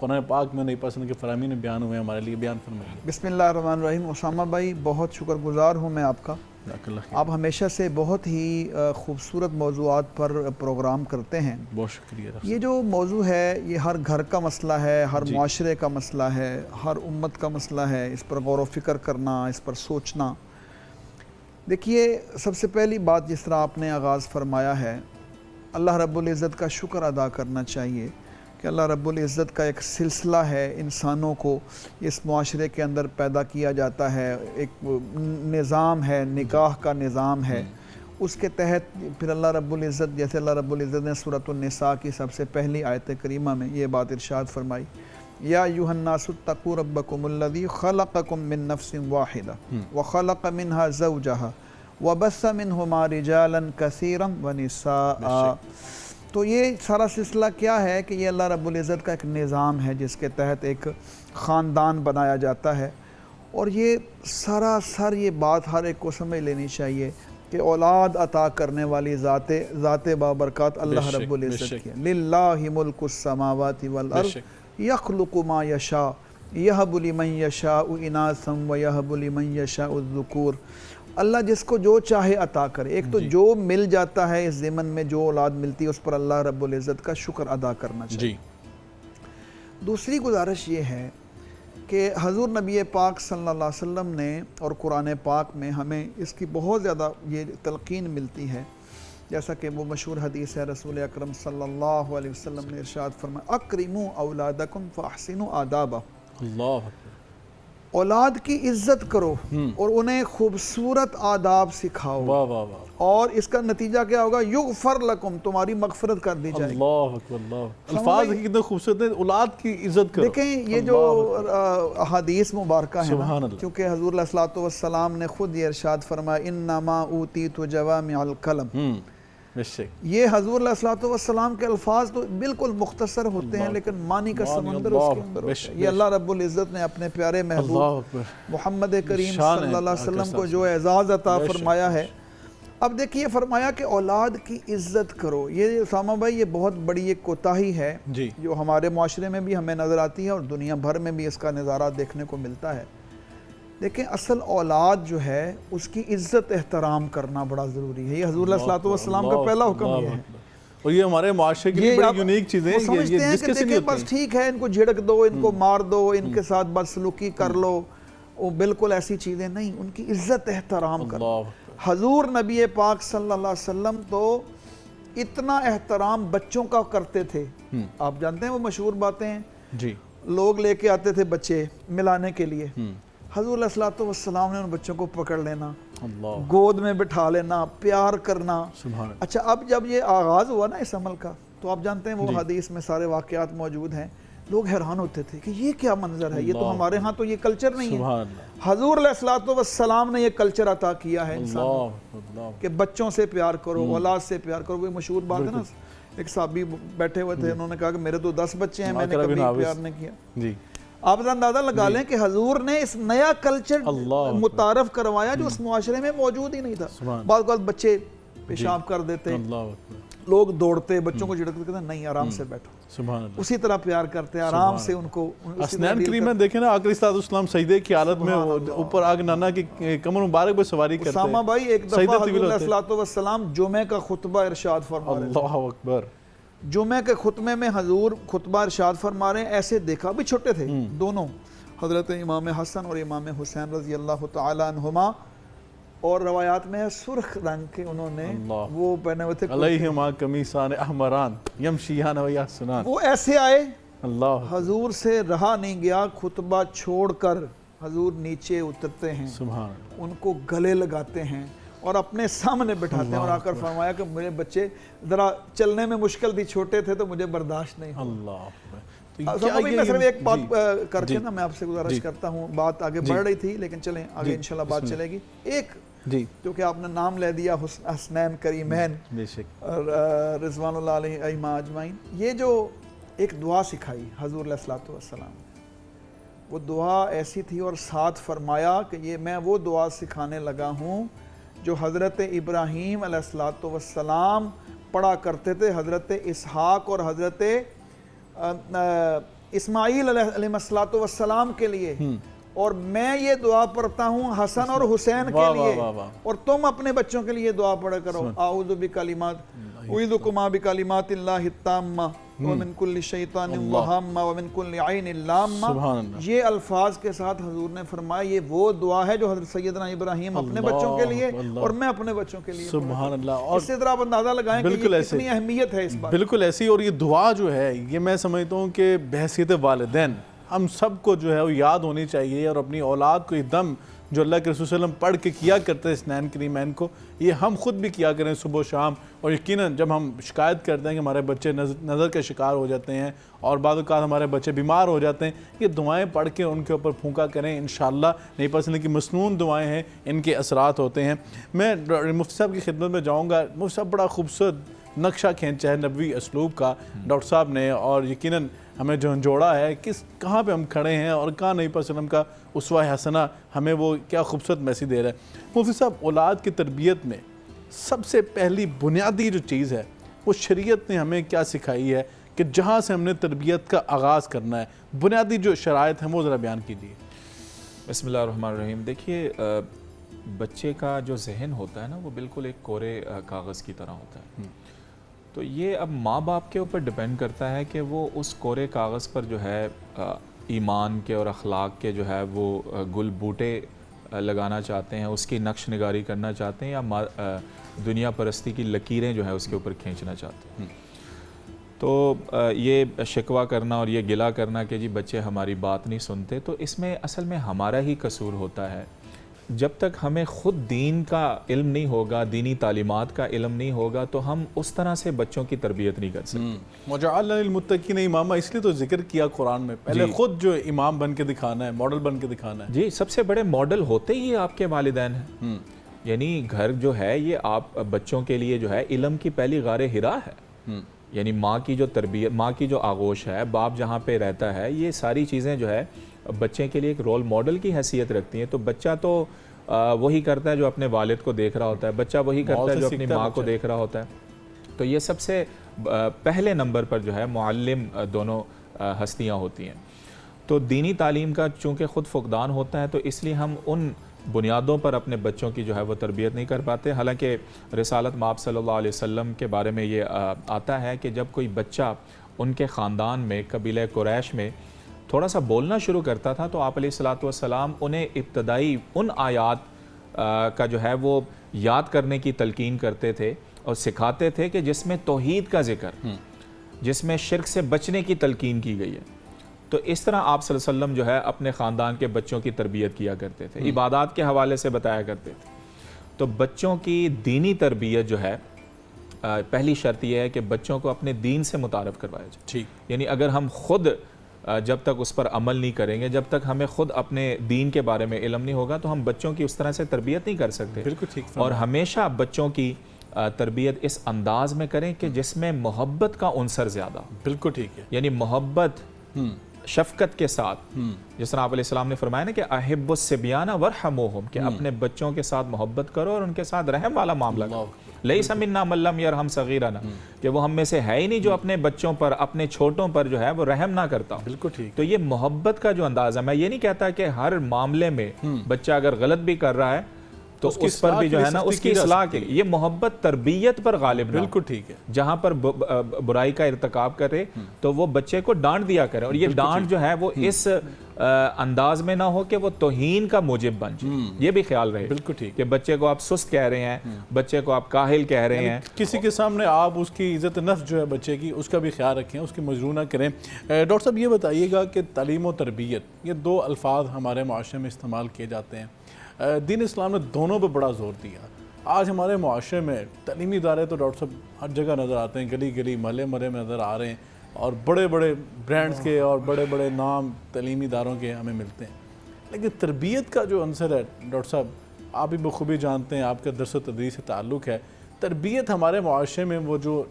قرآن پاک میں نئی پسند کے فرامین بیان ہوئے ہیں ہمارے لیے بیان فرمائیے۔ بسم اللہ الرحمن الرحیم۔ اسامہ بھائی بہت شکر گزار ہوں میں آپ کا، آپ ہمیشہ سے بہت ہی خوبصورت موضوعات پر پروگرام کرتے ہیں۔ بہت شکریہ۔ یہ جو موضوع ہے یہ ہر گھر کا مسئلہ ہے، ہر معاشرے کا مسئلہ ہے، ہر امت کا مسئلہ ہے، اس پر غور و فکر کرنا، اس پر سوچنا۔ دیکھیے سب سے پہلی بات جس طرح آپ نے آغاز فرمایا ہے، اللہ رب العزت کا شکر ادا کرنا چاہیے کہ اللہ رب العزت کا ایک سلسلہ ہے، انسانوں کو اس معاشرے کے اندر پیدا کیا جاتا ہے، ایک نظام ہے، نکاح کا نظام ہے، اس کے تحت پھر اللہ رب العزت، جیسے اللہ رب العزت نے سورۃ النساء کی سب سے پہلی آیت کریمہ میں یہ بات ارشاد فرمائی، یا ایھا الناس اتقوا ربکم الذی خلقکم من نفس واحدہ وخلق منها زوجہا وبث منہما رجالا کثیرا ونساء۔ تو یہ سارا سلسلہ کیا ہے کہ یہ اللہ رب العزت کا ایک نظام ہے جس کے تحت ایک خاندان بنایا جاتا ہے، اور یہ سراسر یہ بات ہر ایک کو سمجھ لینی چاہیے کہ اولاد عطا کرنے والی ذات بابرکات اللہ رب العزت کی ہے۔ للہ ملک السماوات والارض یخلق ما یشاء یہب لمن یشاء اناثا ویہب لمن یشاء الذکور۔ اللہ جس کو جو چاہے عطا کرے، ایک تو جو مل جاتا ہے اس ضمن میں، جو اولاد ملتی ہے اس پر اللہ رب العزت کا شکر ادا کرنا چاہیے۔ دوسری گزارش یہ ہے کہ حضور نبی پاک صلی اللہ علیہ وسلم نے اور قرآن پاک میں ہمیں اس کی بہت زیادہ یہ تلقین ملتی ہے، جیسا کہ وہ مشہور حدیث ہے، رسول اکرم صلی اللہ علیہ وسلم نے ارشاد فرمایا اکرموا اولادکم فاحسنوا آدابہم۔ اللہ اولاد کی عزت کرو اور انہیں خوبصورت آداب سکھاؤ، واہ واہ واہ، اور اس کا نتیجہ کیا ہوگا؟ یغفر لکم، تمہاری مغفرت کر دی جائے گی۔ اللہ اکبر، اللہ، الفاظ کتنے خوبصورت ہیں، اولاد کی عزت کرو۔ دیکھیں یہ جو حدیث مبارکہ ہے نا، کیونکہ حضور علیہ الصلوۃ والسلام نے خود یہ ارشاد فرمایا انما اوتیت جوامع الکلم۔ یہ حضور علیہ الصلوۃ والسلام کے الفاظ تو بالکل مختصر ہوتے ہیں لیکن معنی کا سمندر اس کے اندر ہوتا ہے۔ یہ اللہ رب العزت نے اپنے پیارے محبوب محمد کریم صلی اللہ علیہ وسلم کو جو اعزاز عطا فرمایا ہے۔ اب دیکھیے فرمایا کہ اولاد کی عزت کرو، یہ اسامہ بھائی یہ بہت بڑی ایک کوتاہی ہے جو ہمارے معاشرے میں بھی ہمیں نظر آتی ہے اور دنیا بھر میں بھی اس کا نظارہ دیکھنے کو ملتا ہے۔ دیکھیں اصل اولاد جو ہے اس کی عزت احترام کرنا بڑا ضروری ہے، یہ حضور علیہ الصلوۃ والسلام کا پہلا حکم یہ ہے، اور یہ ہمارے معاشرے کی بڑی یونیک چیزیں ہیں۔ وہ سمجھتے ہیں کہ دیکھیں بس ٹھیک ہے، ان کو جھڑک دو، ان کو مار دو، ان کے ساتھ بدسلوکی کر لو، وہ بالکل ایسی چیزیں نہیں، ان کی عزت احترام کرو۔ حضور نبی پاک صلی اللہ علیہ وسلم تو اتنا احترام بچوں کا کرتے تھے، آپ جانتے ہیں وہ مشہور باتیں ہیں، لوگ لے کے آتے تھے بچے ملانے کے لیے، حضور علیہ الصلوۃ والسلام نے ان بچوں کو پکڑ لینا، گود میں بٹھا لینا، پیار کرنا۔ اچھا اب جب یہ آغاز ہوا نا اس عمل کا تو آپ جانتے ہیں وہ حدیث میں سارے واقعات موجود ہیں، لوگ حیران ہوتے تھے کہ یہ کیا منظر ہے، یہ تو ہمارے ہاں تو یہ کلچر نہیں ہے۔ حضور علیہ الصلوۃ والسلام نے یہ کلچر عطا کیا ہے انسان کہ بچوں سے پیار کرو، اولاد سے پیار کرو۔ وہ مشہور بات ہے نا، ایک صحابی بیٹھے ہوئے تھے، انہوں نے کہا کہ میرے تو 10 بچے ہیں، میں نے کبھی پیار نہیں کیا۔ آپ اندازہ لگا لیں کہ حضور نے اس نیا کلچر متعارف کروایا جو اس معاشرے میں موجود ہی نہیں تھا۔ بعض اوقات بچے پیشاب کر دیتے، لوگ دوڑتے، بچوں کو جھڑکتے، کہتے ہیں نہیں آرام سے بیٹھو، اسی طرح پیار کرتے ہیں، آرام سے ان کو۔ اسنان کریم میں دیکھیں نا، آقا صلی اللہ سجدے کی حالت میں اوپر آگ نانا کی کمر مبارک پہ سواری کرتے ہیں۔ اسامہ بھائی ایک دفعہ حضور علیہ الصلوۃ والسلام جمعہ کا خطبہ ارشاد فرما رہے ہیں، اللہ اکبر، جمعہ کے خطبے میں حضور خطبہ ارشاد فرما رہے ہیں، ایسے دیکھا بھی چھوٹے تھے دونوں، حضرت امام حسن اور امام حسین رضی اللہ تعالی عنہما، اور روایات میں سرخ رنگ کے انہوں نے وہ پہنے ہوئے تھے، علیہما قمیصان احمران یمشیان و یحسنان، وہ ایسے آئے، اللہ حضور سے رہا نہیں گیا، خطبہ چھوڑ کر حضور نیچے اترتے ہیں، ان کو گلے لگاتے ہیں اور اپنے سامنے بٹھاتے ہیں، اور آ کر فرمایا کہ میرے بچے ذرا چلنے میں مشکل تھی، چھوٹے تھے تو مجھے برداشت نہیں ہوا۔ میں صرف ایک بات کر کے نا میں آپ سے گزارش کرتا ہوں، بات آگے بڑھ رہی تھی لیکن چلیں آگے انشاءاللہ بات چلے گی۔ ایک جو کہ آپ نے نام لے دیا حسنین کریمین رضوان اللہ علیہم اجمعین، یہ جو ایک دعا سکھائی حضور علیہ الصلوۃ والسلام، وہ دعا ایسی تھی، اور ساتھ فرمایا کہ یہ میں وہ دعا سکھانے لگا ہوں جو حضرت ابراہیم علیہ الصلوۃ والسلام پڑھا کرتے تھے، حضرت اسحاق اور حضرت اسماعیل علیہ السلام کے لیے، اور میں یہ دعا پڑھتا ہوں حسن اور حسین کے لیے، اور تم اپنے بچوں کے لیے دعا پڑھا کرو، اعوذ بکلمات اعوذکما بکلمات اللہ التامہ ومن کل شیطان وہامہ ومن کل عین لامہ۔ یہ الفاظ کے ساتھ حضور نے فرمایا یہ وہ دعا ہے جو حضرت سیدنا ابراہیم اپنے بچوں کے لیے اور میں اپنے بچوں کے لیے، سبحان اللہ۔ اس سے ذرا آپ اندازہ لگائیں کہ یہ کتنی اہمیت ہے اس بات۔ بالکل ایسی، اور یہ دعا جو ہے یہ میں سمجھتا ہوں کہ بحیثیت والدین ہم سب کو جو ہے وہ یاد ہونی چاہیے، اور اپنی اولاد کو ایک دم جو اللہ کے رسول صلی اللہ علیہ وسلم پڑھ کے کیا کرتے ہیں اثنین کریمین کو، یہ ہم خود بھی کیا کریں صبح و شام۔ اور یقیناً جب ہم شکایت کرتے ہیں کہ ہمارے بچے نظر کے شکار ہو جاتے ہیں اور بعض اوقات ہمارے بچے بیمار ہو جاتے ہیں، یہ دعائیں پڑھ کے ان کے اوپر پھونکا کریں، انشاءاللہ نبی پاک صلی اللہ علیہ وسلم کی مسنون دعائیں ہیں، ان کے اثرات ہوتے ہیں۔ میں مفتی صاحب کی خدمت میں جاؤں گا۔ مفتی صاحب بڑا خوبصورت نقشہ کھینچا ہے نبوی اسلوب کا ڈاکٹر صاحب نے، اور یقیناً ہمیں جو جوڑا ہے کہاں پہ ہم کھڑے ہیں اور کہاں نبی پاک صلی اللہ علیہ وسلم کا اسوہ حسنہ ہمیں وہ کیا خوبصورت میسیج دے رہا ہے۔ مفتی صاحب، اولاد کی تربیت میں سب سے پہلی بنیادی جو چیز ہے وہ شریعت نے ہمیں کیا سکھائی ہے کہ جہاں سے ہم نے تربیت کا آغاز کرنا ہے، بنیادی جو شرائط ہیں وہ ذرا بیان کیجیے۔ بسم اللہ الرحمن الرحیم۔ دیکھیے، بچے کا جو ذہن ہوتا ہے نا وہ بالکل ایک کورے کاغذ کی طرح ہوتا ہے، تو یہ اب ماں باپ کے اوپر ڈیپینڈ کرتا ہے کہ وہ اس کورے کاغذ پر جو ہے ایمان کے اور اخلاق کے جو ہے وہ گل بوٹے لگانا چاہتے ہیں، اس کی نقش نگاری کرنا چاہتے ہیں، یا دنیا پرستی کی لکیریں جو ہے اس کے اوپر کھینچنا چاہتے ہیں۔ تو یہ شکوہ کرنا اور یہ گلہ کرنا کہ جی بچے ہماری بات نہیں سنتے، تو اس میں اصل میں ہمارا ہی قصور ہوتا ہے۔ جب تک ہمیں خود دین کا علم نہیں ہوگا، دینی تعلیمات کا علم نہیں ہوگا، تو ہم اس طرح سے بچوں کی تربیت نہیں کر سکتے۔ وَجَعَلْنَا لِلْمُتَّقِينَ اماما، اس لیے تو ذکر کیا قرآن میں، پہلے خود جو امام بن کے دکھانا ہے، ماڈل بن کے دکھانا ہے۔ جی، سب سے بڑے ماڈل ہوتے ہی آپ کے والدین ہیں۔ یعنی گھر جو ہے یہ آپ بچوں کے لیے جو ہے علم کی پہلی غار حرا ہے۔ یعنی ماں کی جو تربیت، ماں کی جو آغوش ہے، باپ جہاں پہ رہتا ہے، یہ ساری چیزیں جو ہے بچے کے لیے ایک رول ماڈل کی حیثیت رکھتی ہیں۔ تو بچہ تو وہی کرتا ہے جو اپنے والد کو دیکھ رہا ہوتا ہے، بچہ وہی کرتا ہے جو اپنی ماں کو دیکھ رہا ہوتا ہے۔ تو یہ سب سے پہلے نمبر پر جو ہے معلم دونوں ہستیاں ہوتی ہیں۔ تو دینی تعلیم کا چونکہ خود فقدان ہوتا ہے، تو اس لیے ہم ان بنیادوں پر اپنے بچوں کی جو ہے وہ تربیت نہیں کر پاتے۔ حالانکہ رسالت مآب صلی اللہ علیہ وسلم کے بارے میں یہ آتا ہے کہ جب کوئی بچہ ان کے خاندان میں، قبیلہ قریش میں تھوڑا سا بولنا شروع کرتا تھا، تو آپ علیہ الصلوۃ والسلام انہیں ابتدائی ان آیات کا جو ہے وہ یاد کرنے کی تلقین کرتے تھے اور سکھاتے تھے کہ جس میں توحید کا ذکر، جس میں شرک سے بچنے کی تلقین کی گئی ہے۔ تو اس طرح آپ صلی اللہ علیہ وسلم جو ہے اپنے خاندان کے بچوں کی تربیت کیا کرتے تھے، عبادات کے حوالے سے بتایا کرتے تھے۔ تو بچوں کی دینی تربیت جو ہے، پہلی شرط یہ ہے کہ بچوں کو اپنے دین سے متعارف کروایا جائے۔ یعنی اگر ہم خود جب تک اس پر عمل نہیں کریں گے، جب تک ہمیں خود اپنے دین کے بارے میں علم نہیں ہوگا، تو ہم بچوں کی اس طرح سے تربیت نہیں کر سکتے۔ بالکل ٹھیک۔ اور ہمیشہ بچوں کی تربیت اس انداز میں کریں کہ جس میں محبت کا عنصر زیادہ۔ بالکل ٹھیک ہے۔ یعنی محبت، شفقت کے ساتھ، جس طرح آپ علیہ السلام نے فرمایا نا کہ احب الصبیان ورحموہم، کہ اپنے بچوں کے ساتھ محبت کرو اور ان کے ساتھ رحم والا معاملہ کرو۔ لیس منا من لم یرحم صغیرنا، کہ وہ ہم میں سے ہے ہی نہیں جو اپنے بچوں پر، اپنے چھوٹوں پر جو ہے وہ رحم نہ کرتا ہو۔ بالکل ٹھیک۔ تو یہ محبت کا جو انداز ہے، میں یہ نہیں کہتا کہ ہر معاملے میں بچہ اگر غلط بھی کر رہا ہے تو اس پر بھی جو ہے نا اس کی اصلاح کے لیے، یہ محبت تربیت پر غالب نہ ہو۔ بالکل ٹھیک ہے۔ جہاں پر برائی کا ارتکاب کرے تو وہ بچے کو ڈانٹ دیا کرے، اور یہ ڈانٹ جو ہے وہ اس انداز میں نہ ہو کہ وہ توہین کا موجب بن جائے، یہ بھی خیال رہے۔ بالکل ٹھیک کہ بچے کو آپ سست کہہ رہے ہیں، بچے کو آپ کاہل کہہ رہے ہیں، کسی کے سامنے آپ اس کی عزت نفس جو ہے بچے کی، اس کا بھی خیال رکھیں، اس کی مجروح نہ کریں۔ ڈاکٹر صاحب یہ بتائیے گا کہ تعلیم و تربیت، یہ دو الفاظ ہمارے معاشرے میں استعمال کیے جاتے ہیں۔ دین اسلام نے دونوں پہ بڑا زور دیا۔ آج ہمارے معاشرے میں تعلیمی ادارے تو ڈاکٹر صاحب ہر جگہ نظر آتے ہیں، گلی گلی محلے محلے میں نظر آ رہے ہیں، اور بڑے بڑے برانڈز کے اور بڑے بڑے نام تعلیمی اداروں کے ہمیں ملتے ہیں۔ لیکن تربیت کا جو عنصر ہے ڈاکٹر صاحب، آپ بھی بخوبی جانتے ہیں، آپ کا درس و تدریس سے تعلق ہے، تربیت ہمارے معاشرے میں وہ جو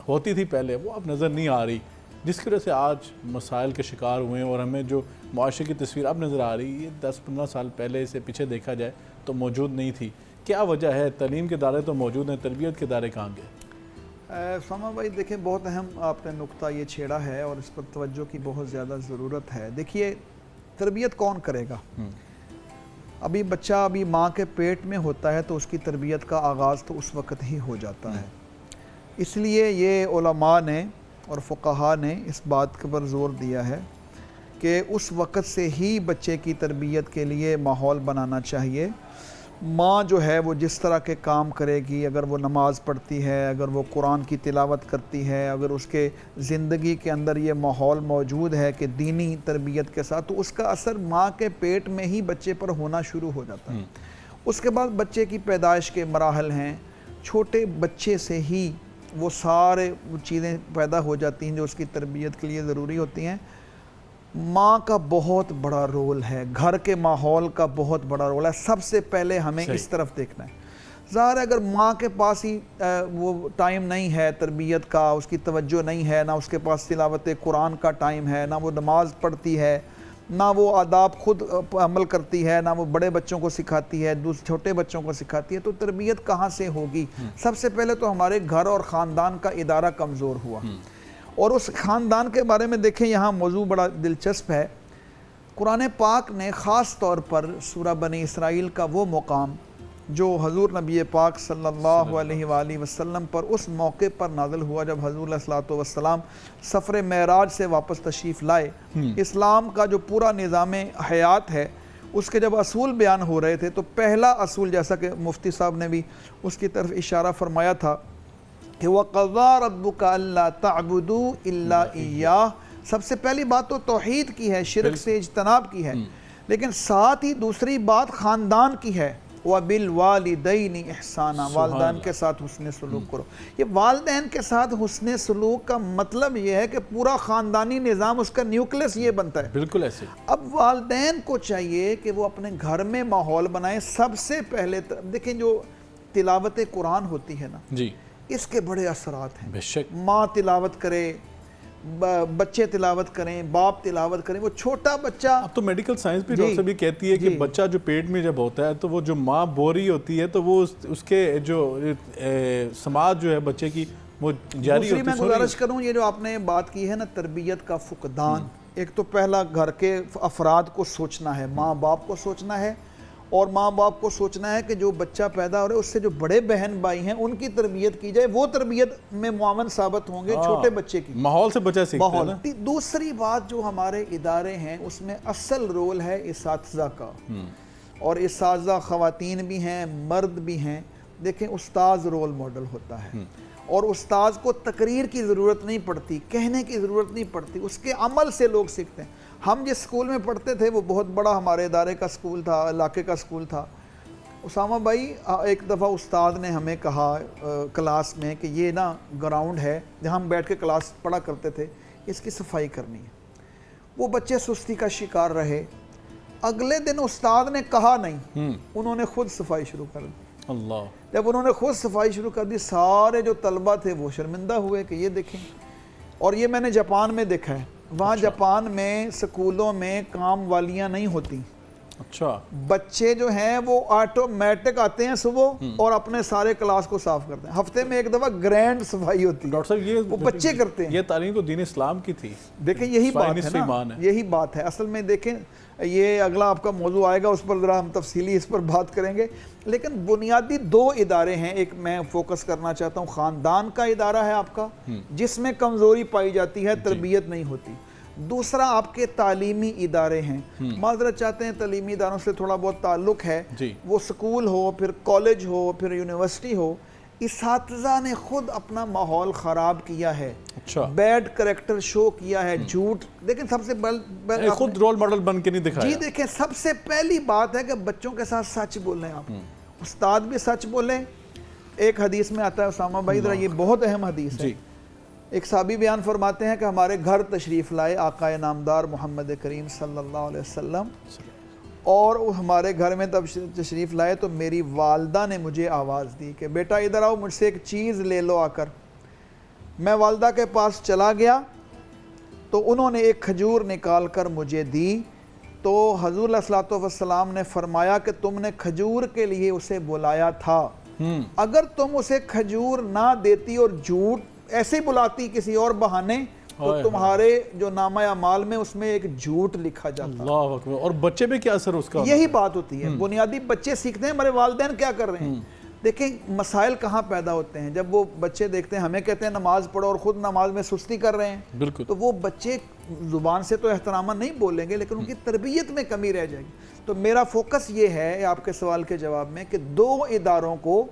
ہوتی تھی پہلے وہ اب نظر نہیں آ رہی، جس کی وجہ سے آج مسائل کے شکار ہوئے ہیں، اور ہمیں جو معاشرے کی تصویر اب نظر آ رہی ہے، یہ 10-15 سال پہلے سے پیچھے دیکھا جائے تو موجود نہیں تھی۔ کیا وجہ ہے؟ تعلیم کے ادارے تو موجود ہیں، تربیت کے ادارے کہاں گئے؟ ساما بھائی دیکھیں بہت اہم آپ نے نقطہ یہ چھیڑا ہے اور اس پر توجہ کی بہت زیادہ ضرورت ہے. دیکھیے تربیت کون کرے گا؟ ابھی بچہ ابھی ماں کے پیٹ میں ہوتا ہے تو اس کی تربیت کا آغاز تو اس وقت ہی ہو جاتا ہے. اس لیے یہ علماء نے اور فقہاء نے اس بات پر زور دیا ہے کہ اس وقت سے ہی بچے کی تربیت کے لیے ماحول بنانا چاہیے. ماں جو ہے وہ جس طرح کے کام کرے گی، اگر وہ نماز پڑھتی ہے، اگر وہ قرآن کی تلاوت کرتی ہے، اگر اس کے زندگی کے اندر یہ ماحول موجود ہے کہ دینی تربیت کے ساتھ، تو اس کا اثر ماں کے پیٹ میں ہی بچے پر ہونا شروع ہو جاتا ہے. اس کے بعد بچے کی پیدائش کے مراحل ہیں. چھوٹے بچے سے ہی وہ سارے چیزیں پیدا ہو جاتی ہیں جو اس کی تربیت کے لیے ضروری ہوتی ہیں. ماں کا بہت بڑا رول ہے، گھر کے ماحول کا بہت بڑا رول ہے. سب سے پہلے ہمیں اس طرف دیکھنا ہے. ظاہر ہے اگر ماں کے پاس ہی وہ ٹائم نہیں ہے تربیت کا، اس کی توجہ نہیں ہے، نہ اس کے پاس تلاوت قرآن کا ٹائم ہے، نہ وہ نماز پڑھتی ہے، نہ وہ آداب خود عمل کرتی ہے، نہ وہ بڑے بچوں کو سکھاتی ہے، چھوٹے بچوں کو سکھاتی ہے، تو تربیت کہاں سے ہوگی؟ سب سے پہلے تو ہمارے گھر اور خاندان کا ادارہ کمزور ہوا. اور اس خاندان کے بارے میں دیکھیں یہاں موضوع بڑا دلچسپ ہے. قرآن پاک نے خاص طور پر سورہ بنی اسرائیل کا وہ مقام جو حضور نبی پاک صلی اللہ علیہ وآلہ وسلم پر اس موقع پر نازل ہوا جب حضور علیہ السلام سفر معراج سے واپس تشریف لائے. اسلام کا جو پورا نظام حیات ہے اس کے جب اصول بیان ہو رہے تھے تو پہلا اصول، جیسا کہ مفتی صاحب نے بھی اس کی طرف اشارہ فرمایا تھا کہ وَقَضَىٰ رَبُّكَ أَلَّا تَعْبُدُوا إِلَّا إِيَّاهُ، سب سے پہلی بات تو توحید کی ہے، شرک سے اجتناب کی ہے، لیکن ساتھ ہی دوسری بات خاندان کی ہے. وَبِالْوَالِدَيْنِ إِحْسَانًا، والدین کے ساتھ حسن سلوک کرو. یہ والدین کے ساتھ حسن سلوک کا مطلب یہ ہے کہ پورا خاندانی نظام، اس کا نیوکلس یہ بنتا ہے. بالکل ایسے. اب والدین کو چاہیے کہ وہ اپنے گھر میں ماحول بنائیں. سب سے پہلے دیکھیں جو تلاوت قرآن ہوتی ہے نا، جی، اس کے بڑے اثرات ہیں. بے شک. ماں تلاوت کرے، بچے تلاوت کریں، باپ تلاوت کریں. وہ چھوٹا بچہ، اب تو میڈیکل سائنس بھی ڈاکٹر صاحب یہ کہتی ہے کہ بچہ جو پیٹ میں جب ہوتا ہے تو وہ جو ماں بو رہی ہوتی ہے تو وہ اس کے جو سماعت جو ہے بچے کی وہ جاری ہوتی ہے. دوسری میں گزارش کروں، یہ جو آپ نے بات کی ہے نا تربیت کا فقدان، ایک تو پہلا گھر کے افراد کو سوچنا ہے، ماں باپ کو سوچنا ہے، اور ماں باپ کو سوچنا ہے کہ جو بچہ پیدا ہو رہا ہے اس سے جو بڑے بہن بھائی ہیں ان کی تربیت کی جائے. وہ تربیت میں معاون ثابت ہوں گے چھوٹے بچے کی. ماحول سے بچہ سیکھتا ہے نا. دوسری بات جو ہمارے ادارے ہیں اس میں اصل رول ہے اساتذہ کا، اور اساتذہ خواتین بھی ہیں مرد بھی ہیں. دیکھیں استاذ رول ماڈل ہوتا ہے، اور استاذ کو تقریر کی ضرورت نہیں پڑتی، کہنے کی ضرورت نہیں پڑتی، اس کے عمل سے لوگ سیکھتے ہیں. ہم جس سکول میں پڑھتے تھے وہ بہت بڑا ہمارے ادارے کا سکول تھا، علاقے کا سکول تھا. اسامہ بھائی ایک دفعہ استاد نے ہمیں کہا کلاس میں کہ یہ نا گراؤنڈ ہے جہاں ہم بیٹھ کے کلاس پڑھا کرتے تھے، اس کی صفائی کرنی ہے. وہ بچے سستی کا شکار رہے. اگلے دن استاد نے کہا نہیں، انہوں نے خود صفائی شروع کر دی. اللہ. جب انہوں نے خود صفائی شروع کر دی سارے جو طلبہ تھے وہ شرمندہ ہوئے کہ یہ دیکھیں. اور یہ میں نے جاپان میں دیکھا ہے. وہاں جاپان میں سکولوں میں کام والیاں نہیں ہوتی. اچھا. بچے جو ہیں وہ آٹومیٹک آتے ہیں صبح اور اپنے سارے کلاس کو صاف کرتے ہیں. ہفتے میں ایک دفعہ گرینڈ صفائی ہوتی ہے. ڈاکٹر صاحب یہ وہ بچے کرتے ہیں. یہ تعلیم تو دین اسلام کی تھی. دیکھیں یہی بات ہے نا، یہی بات ہے اصل میں. دیکھیں یہ اگلا آپ کا موضوع آئے گا، اس پر ذرا ہم تفصیلی اس پر بات کریں گے. لیکن بنیادی دو ادارے ہیں. ایک میں فوکس کرنا چاہتا ہوں، خاندان کا ادارہ ہے آپ کا جس میں کمزوری پائی جاتی ہے، تربیت نہیں ہوتی. دوسرا آپ کے تعلیمی ادارے ہیں. معذرت چاہتے ہیں تعلیمی اداروں سے تھوڑا بہت تعلق ہے، وہ سکول ہو، پھر کالج ہو، پھر یونیورسٹی ہو. اساتذہ نے خود اپنا ماحول خراب کیا ہے، بیڈ کریکٹر شو کیا ہے، جھوٹ. دیکھیں سب سے خود رول ماڈل بن کے نہیں دکھایا. جی دیکھیں سب سے پہلی بات ہے کہ بچوں کے ساتھ سچ بولیں. آپ استاد بھی سچ بولیں. ایک حدیث میں آتا ہے اسامہ بھائی، ذرا یہ بہت اہم حدیث ہے. ایک صحابی بیان فرماتے ہیں کہ ہمارے گھر تشریف لائے آقا نامدار محمد کریم صلی اللہ علیہ وسلم، اور ہمارے گھر میں تب تشریف لائے تو میری والدہ نے مجھے آواز دی کہ بیٹا ادھر آؤ، مجھ سے ایک چیز لے لو آ کر. میں والدہ کے پاس چلا گیا تو انہوں نے ایک کھجور نکال کر مجھے دی. تو حضور علیہ الصلوۃ والسلام نے فرمایا کہ تم نے کھجور کے لیے اسے بلایا تھا، اگر تم اسے کھجور نہ دیتی اور جھوٹ ایسے بلاتی کسی اور بہانے تو تمہارے جو نامہ اعمال میں اس میں ایک جھوٹ لکھا جاتا. اللہ اکبر. اور بچے پہ کیا اثر اس کا؟ یہی بات ہوتی ہے. بنیادی بچے سیکھتے ہیں ہمارے والدین کیا کر رہے ہیں. دیکھیں مسائل کہاں پیدا ہوتے ہیں جب وہ بچے دیکھتے ہیں ہمیں کہتے ہیں نماز پڑھو اور خود نماز میں سستی کر رہے ہیں. بالکل. تو وہ بچے زبان سے تو احتراماً نہیں بولیں گے لیکن ان کی تربیت میں کمی رہ جائے گی. تو میرا فوکس یہ ہے آپ کے سوال کے جواب میں کہ 2 اداروں کو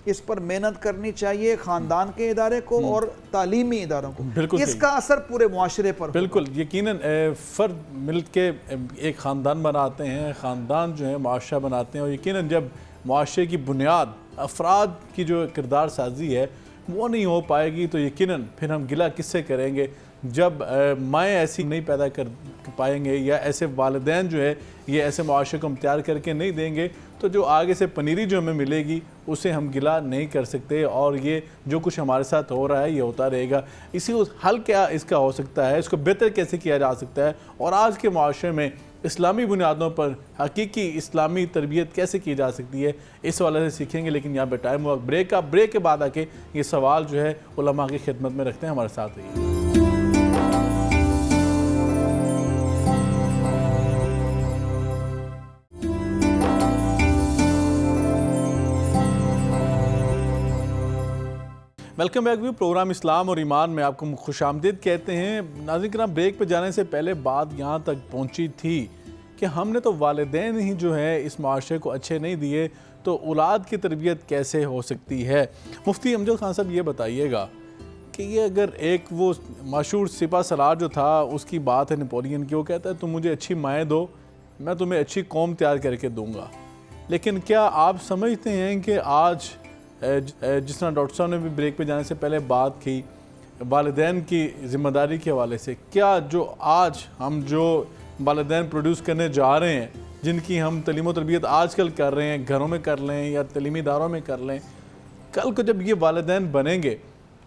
اس پر محنت کرنی چاہیے, خاندان کے ادارے کو اور تعلیمی اداروں کو. بالکل اس کا اثر پورے معاشرے پر بالکل یقیناً فرد مل کے ایک خاندان بناتے ہیں, خاندان جو ہے معاشرہ بناتے ہیں, اور یقیناً جب معاشرے کی بنیاد افراد کی جو کردار سازی ہے وہ نہیں ہو پائے گی تو یقیناً پھر ہم گلہ کس سے کریں گے جب مائیں ایسی نہیں پیدا کر پائیں گے یا ایسے والدین جو ہے یہ ایسے معاشرے کو ہم تیار کر کے نہیں دیں گے تو جو آگے سے پنیری جو ہمیں ملے گی اسے ہم گلہ نہیں کر سکتے, اور یہ جو کچھ ہمارے ساتھ ہو رہا ہے یہ ہوتا رہے گا. اسی حل کیا اس کا ہو سکتا ہے, اس کو بہتر کیسے کیا جا سکتا ہے, اور آج کے معاشرے میں اسلامی بنیادوں پر حقیقی اسلامی تربیت کیسے کی جا سکتی ہے, اس حوالے سے سیکھیں گے. لیکن یہاں پہ ٹائم ہوا بریک کا, بریک کے بعد آ کے یہ سوال جو ہے علماء کی خدمت میں رکھتے ہیں. ہمارے ساتھ رہیے. ویلکم بیک ویو پروگرام اسلام اور ایمان میں آپ کو خوش آمدید کہتے ہیں. ناظرین کرام, بریک پہ جانے سے پہلے بات یہاں تک پہنچی تھی کہ ہم نے تو والدین ہی جو ہے اس معاشرے کو اچھے نہیں دیے تو اولاد کی تربیت کیسے ہو سکتی ہے. مفتی امجد خان صاحب یہ بتائیے گا کہ یہ اگر ایک وہ مشہور سپہ سالار جو تھا اس کی بات ہے نپولین کی, وہ کہتا ہے تم مجھے اچھی مائیں دو میں تمہیں اچھی قوم تیار کر کے دوں گا. لیکن کیا آپ سمجھتے ہیں کہ آج جس طرح ڈاکٹر صاحب نے بھی بریک پہ جانے سے پہلے بات کی والدین کی ذمہ داری کے حوالے سے, کیا جو آج ہم جو والدین پروڈیوس کرنے جا رہے ہیں جن کی ہم تعلیم و تربیت آج کل کر رہے ہیں, گھروں میں کر لیں یا تعلیمی اداروں میں کر لیں, کل کو جب یہ والدین بنیں گے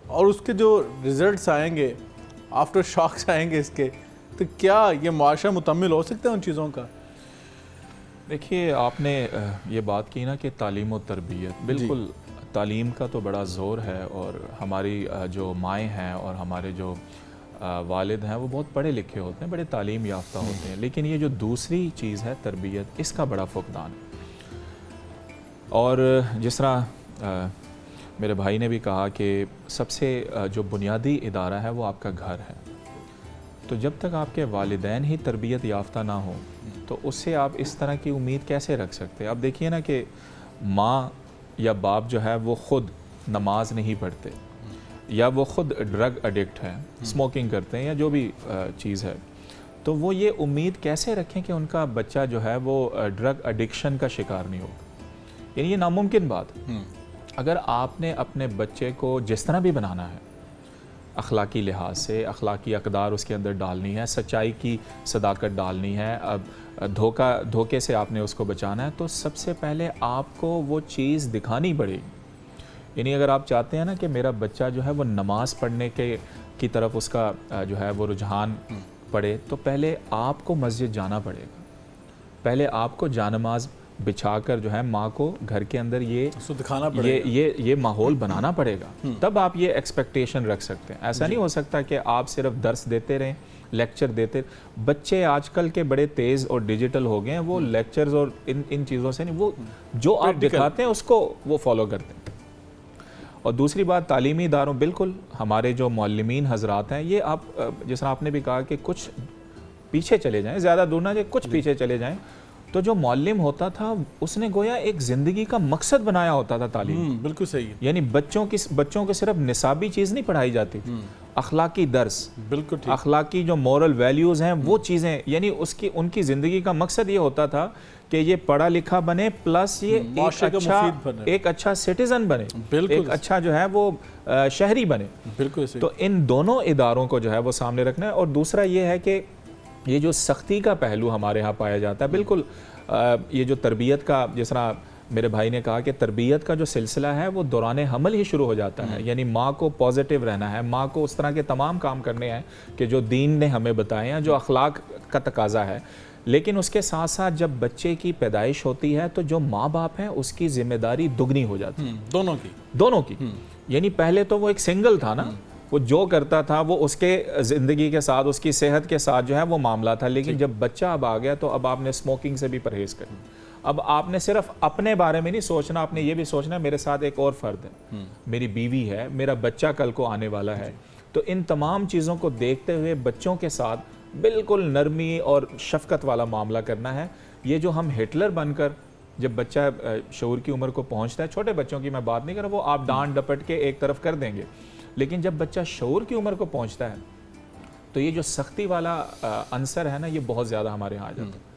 اور اس کے جو ریزلٹس آئیں گے, آفٹر شاکس آئیں گے اس کے, تو کیا یہ معاشرہ مکمل ہو سکتا ہے ان چیزوں کا؟ دیکھیے آپ نے یہ بات کی نا کہ تعلیم و تربیت, بالکل تعلیم کا تو بڑا زور ہے, اور ہماری جو مائیں ہیں اور ہمارے جو والد ہیں وہ بہت پڑھے لکھے ہوتے ہیں, بڑے تعلیم یافتہ ہوتے ہیں, لیکن یہ جو دوسری چیز ہے تربیت, اس کا بڑا فقدان ہے. اور جس طرح میرے بھائی نے بھی کہا کہ سب سے جو بنیادی ادارہ ہے وہ آپ کا گھر ہے, تو جب تک آپ کے والدین ہی تربیت یافتہ نہ ہوں تو اس سے آپ اس طرح کی امید کیسے رکھ سکتے؟ آپ دیکھیے نا کہ ماں یا باپ جو ہے وہ خود نماز نہیں پڑھتے, یا وہ خود ڈرگ ایڈکٹ ہیں, اسموکنگ کرتے ہیں یا جو بھی چیز ہے, تو وہ یہ امید کیسے رکھیں کہ ان کا بچہ جو ہے وہ ڈرگ ایڈکشن کا شکار نہیں ہوگا؟ یعنی یہ ناممکن بات. اگر آپ نے اپنے بچے کو جس طرح بھی بنانا ہے, اخلاقی لحاظ سے اخلاقی اقدار اس کے اندر ڈالنی ہے, سچائی کی صداقت ڈالنی ہے, اب دھوکے سے آپ نے اس کو بچانا ہے, تو سب سے پہلے آپ کو وہ چیز دکھانی پڑے گی. یعنی اگر آپ چاہتے ہیں نا کہ میرا بچہ جو ہے وہ نماز پڑھنے کی طرف اس کا جو ہے وہ رجحان پڑے, تو پہلے آپ کو مسجد جانا پڑے گا, پہلے آپ کو جانماز بچھا کر جو ہے ماں کو گھر کے اندر یہ ماحول بنانا پڑے گا, تب آپ یہ ایکسپیکٹیشن رکھ سکتے ہیں. ایسا نہیں ہو سکتا کہ آپ صرف درس دیتے رہیں, لیکچر دیتے. بچے آج کل کے بڑے تیز اور ڈیجیٹل ہو گئے ہیں, وہ لیکچرز اور ان چیزوں سے نہیں, وہ جو آپ دکھاتے ہیں اس کو وہ فالو کرتے ہیں. اور دوسری بات تعلیمی اداروں, بالکل ہمارے جو معلمین حضرات ہیں, یہ آپ جس طرح آپ نے بھی کہا کہ کچھ پیچھے چلے جائیں, زیادہ دور نہ جائیں, کچھ پیچھے چلے جائیں, تو جو معلم ہوتا تھا اس نے گویا ایک زندگی کا مقصد بنایا ہوتا تھا تعلیم. بالکل صحیح. یعنی بچوں کو صرف نصابی چیز نہیں پڑھائی جاتی تھی, اخلاقی درس, بالکل اخلاقی جو مورل ویلیوز ہیں وہ چیزیں, یعنی ان کی زندگی کا مقصد یہ ہوتا تھا کہ یہ پڑھا لکھا بنے, پلس یہ ایک اچھا سٹیزن بنے, ایک اچھا جو ہے وہ شہری بنے. بالکل. تو ان دونوں اداروں کو جو ہے وہ سامنے رکھنا ہے. اور دوسرا یہ ہے کہ یہ جو سختی کا پہلو ہمارے ہاں پایا جاتا ہے, بالکل یہ جو تربیت کا, جس طرح میرے بھائی نے کہا کہ تربیت کا جو سلسلہ ہے وہ دوران حمل ہی شروع ہو جاتا ہے. یعنی ماں کو پازیٹیو رہنا ہے, ماں کو اس طرح کے تمام کام کرنے ہیں کہ جو دین نے ہمیں بتائے ہیں, جو اخلاق کا تقاضا ہے. لیکن اس کے ساتھ ساتھ جب بچے کی پیدائش ہوتی ہے تو جو ماں باپ ہیں اس کی ذمہ داری دگنی ہو جاتی ہے، دونوں کی. یعنی پہلے تو وہ ایک سنگل تھا نا، وہ جو کرتا تھا وہ اس کے زندگی کے ساتھ، اس کی صحت کے ساتھ جو ہے وہ معاملہ تھا. لیکن جب بچہ اب آ گیا تو اب آپ نے اسموکنگ سے بھی پرہیز کرنا. اب آپ نے صرف اپنے بارے میں نہیں سوچنا، آپ نے یہ بھی سوچنا میرے ساتھ ایک اور فرد ہے، میری بیوی ہے، میرا بچہ کل کو آنے والا ہے. تو ان تمام چیزوں کو دیکھتے ہوئے بچوں کے ساتھ بالکل نرمی اور شفقت والا معاملہ کرنا ہے. یہ جو ہم ہٹلر بن کر جب بچہ شعور کی عمر کو پہنچتا ہے، چھوٹے بچوں کی میں بات نہیں کر رہا، وہ آپ ڈانٹ ڈپٹ کے ایک طرف کر دیں گے، لیکن جب بچہ شعور کی عمر کو پہنچتا ہے تو یہ جو سختی والا عنصر ہے نا، یہ بہت زیادہ ہمارے ہاں آ جاتا ہے.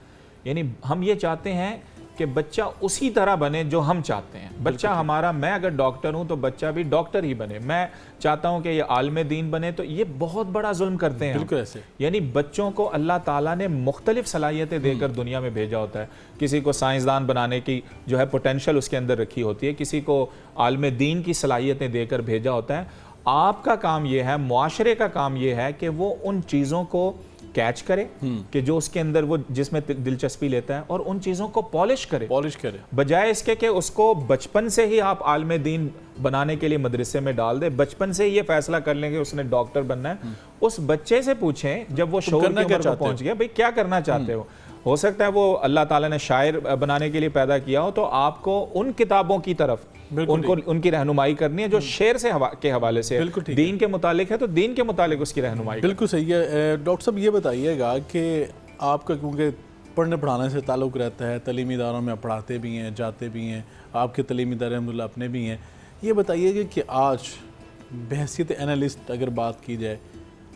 یعنی ہم یہ چاہتے ہیں کہ بچہ اسی طرح بنے جو ہم چاہتے ہیں. بچہ ہمارا، میں اگر ڈاکٹر ہوں تو بچہ بھی ڈاکٹر ہی بنے. میں چاہتا ہوں کہ یہ عالم دین بنے، تو یہ بہت بڑا ظلم کرتے ہیں. بالکل ایسے. یعنی بچوں کو اللہ تعالیٰ نے مختلف صلاحیتیں دے کر دنیا میں بھیجا ہوتا ہے. کسی کو سائنسدان بنانے کی جو ہے پوٹینشل اس کے اندر رکھی ہوتی ہے، کسی کو عالم دین کی صلاحیتیں دے کر بھیجا ہوتا ہے. آپ کا کام یہ ہے، معاشرے کا کام یہ ہے کہ وہ ان چیزوں کو کیچ کرے کہ جو اس کے اندر وہ جس میں دلچسپی لیتا ہے، اور ان چیزوں کو پالش کرے بجائے اس کے کہ اس کو بچپن سے ہی آپ عالم دین بنانے کے لیے مدرسے میں ڈال دے. بچپن سے ہی یہ فیصلہ کر لیں کہ اس نے ڈاکٹر بننا ہے. اس بچے سے پوچھیں جب وہ شعور کی عمر کو پہنچ گیا، بھئی کیا کرنا چاہتے ہو سکتا ہے وہ اللہ تعالیٰ نے شاعر بنانے کے لیے پیدا کیا ہو، تو آپ کو ان کتابوں کی طرف ان کی رہنمائی کرنی ہے جو شعر کے حوالے سے دین کے متعلق ہے، تو دین کے متعلق اس کی رہنمائی. بالکل صحیح ہے. ڈاکٹر صاحب یہ بتائیے گا کہ آپ کا کیونکہ پڑھنے پڑھانے سے تعلق رہتا ہے، تعلیمی اداروں میں آپ پڑھاتے بھی ہیں، جاتے بھی ہیں، آپ کے تعلیمی ادارے الحمدللہ اپنے بھی ہیں. یہ بتائیے گا کہ آج بحیثیت انالسٹ اگر بات کی جائے،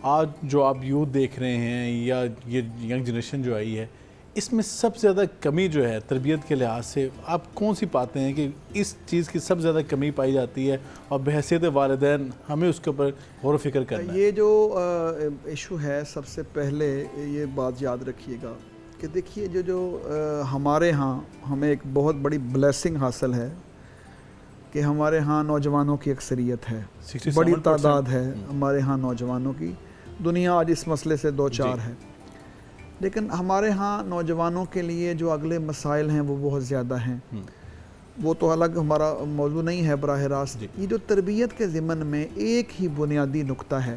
آج جو آپ یوتھ دیکھ رہے ہیں یا یہ ینگ جنریشن جو آئی ہے، اس میں سب سے زیادہ کمی جو ہے تربیت کے لحاظ سے آپ کون سی پاتے ہیں کہ اس چیز کی سب سے زیادہ کمی پائی جاتی ہے، اور بحیثیت والدین ہمیں اس کے اوپر غور و فکر کرنا ہے؟ یہ جو ایشو ہے، سب سے پہلے یہ بات یاد رکھیے گا کہ دیکھیے جو ہمارے ہاں ہمیں ایک بہت بڑی بلیسنگ حاصل ہے کہ ہمارے ہاں نوجوانوں کی اکثریت ہے، بڑی تعداد ہے ہمارے ہاں نوجوانوں کی. دنیا آج اس مسئلے سے دو چار ہے، لیکن ہمارے ہاں نوجوانوں کے لیے جو اگلے مسائل ہیں وہ بہت زیادہ ہیں. وہ تو الگ ہمارا موضوع نہیں ہے براہ راست. یہ جو تربیت کے ضمن میں ایک ہی بنیادی نقطہ ہے،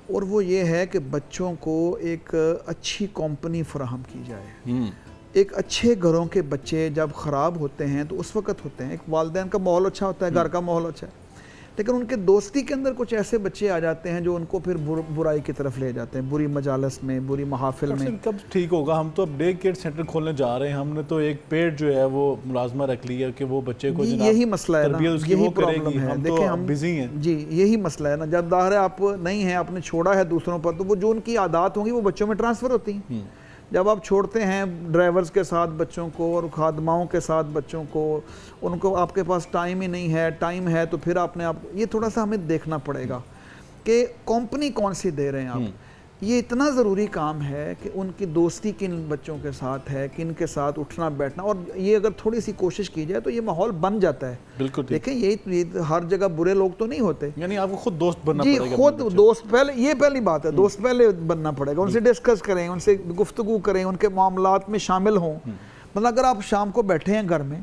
اور وہ یہ ہے کہ بچوں کو ایک اچھی کمپنی فراہم کی جائے. ایک اچھے گھروں کے بچے جب خراب ہوتے ہیں تو اس وقت ہوتے ہیں، ایک والدین کا ماحول اچھا ہوتا ہے، گھر کا ماحول اچھا ہے، لیکن ان کے دوستی کے اندر کچھ ایسے بچے آ جاتے ہیں جو ان کو پھر برائی کی طرف لے جاتے ہیں، بری مجالس میں، بری محافل میں. کب ٹھیک ہوگا؟ ہم تو اب ڈے کیئر سینٹر کھولنے جا رہے ہیں، ہم نے تو ایک پیڈ جو ہے وہ ملازمہ رکھ لیا کہ وہ بچے کو یہی مسئلہ ہے نا، یہی پرابلم ہے. دیکھیں ہم بزی ہیں جی، یہی مسئلہ ہے نا. جب ظاہر ہے آپ نہیں ہیں، آپ نے چھوڑا ہے دوسروں پر، تو وہ جو ان کی عادات ہوں گی وہ بچوں میں ٹرانسفر ہوتی ہیں. جب آپ چھوڑتے ہیں ڈرائیورز کے ساتھ بچوں کو اور خادماؤں کے ساتھ بچوں کو، ان کو آپ کے پاس ٹائم ہی نہیں ہے، ٹائم ہے تو پھر آپ نے یہ تھوڑا سا ہمیں دیکھنا پڑے گا کہ کمپنی کون سی دے رہے ہیں آپ. یہ اتنا ضروری کام ہے کہ ان کی دوستی کن بچوں کے ساتھ ہے، کن کے ساتھ اٹھنا بیٹھنا، اور یہ اگر تھوڑی سی کوشش کی جائے تو یہ ماحول بن جاتا ہے. بالکل دیکھیں یہ ہر جگہ برے لوگ تو نہیں ہوتے، یعنی آپ کو خود دوست بننا پڑے گا. جی خود دوست پہلے، یہ پہلی بات ہے، دوست پہلے بننا پڑے گا. ان سے ڈسکس کریں، ان سے گفتگو کریں، ان کے معاملات میں شامل ہوں. مطلب اگر آپ شام کو بیٹھے ہیں گھر میں